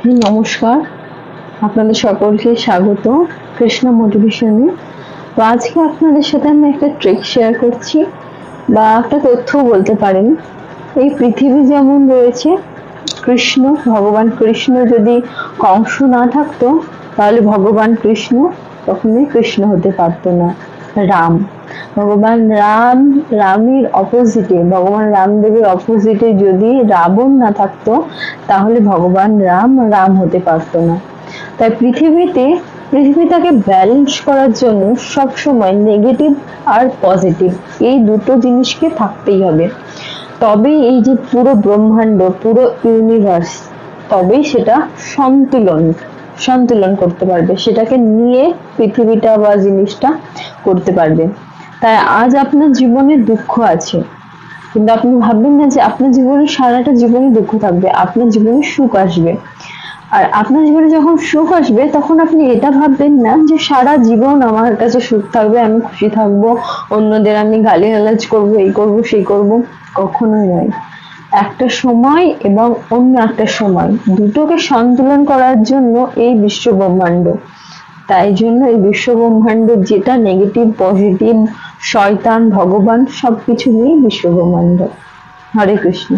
নমস্কার, আপনাদের সকলকে স্বাগত কৃষ্ণ মোটিভেশনে। তো আজকে আপনাদের সাথে আমি একটা ট্রিক শেয়ার করছি বা একটা তথ্য বলতে পারেন। এই পৃথিবী যেমন রয়েছে, কৃষ্ণ, ভগবান কৃষ্ণ যদি কংস না থাকতো তাহলে ভগবান কৃষ্ণ কখনোই কৃষ্ণ হতে পারতো না। রাম, ভগবান রাম, রামের অপোজিটে, ভগবান রামদেবের অপোজিটে যদি রাবণ না থাকতো তাহলে ভগবান রাম রাম হতে পারতো না। তাই পৃথিবীটাকে ব্যালেন্স করার জন্য সব সময় নেগেটিভ আর পজিটিভ এই দুটো জিনিসকে থাকতেই হবে। তবেই এই যে পুরো ব্রহ্মাণ্ড, পুরো ইউনিভার্স, তবেই সেটা সন্তুলন করতে পারবে, সেটাকে নিয়ে পৃথিবীটা বা জিনিসটা করতে পারবে। তাই আজ আপনার জীবনে দুঃখ আছে, কিন্তু আপনি ভাববেন না যে আপনার জীবনে সারাটা জীবনে দুঃখ থাকবে। আপনার জীবনে সুখ আসবে, আর আপনার জীবনে যখন সুখ আসবে তখন আপনি এটা ভাববেন না যে সারা জীবন আমার কাছে সুখ থাকবে, আমি খুশি থাকবো, অন্যদের আমি গালিগালাজ করবো, এই করবো সেই করবো। কখনোই নয়। একটা সময় এবং অন্য একটা সময় দুটোকে সন্তুলন করার জন্য এই বিশ্ব ব্রহ্মাণ্ড। তাই জন্য এই বিশ্ব ব্রহ্মাণ্ড যেটা নেগেটিভ পজিটিভ, শয়তান ভগবান সবকিছু নিয়ে বিশ্ব ব্রহ্মাণ্ড। হরে কৃষ্ণ।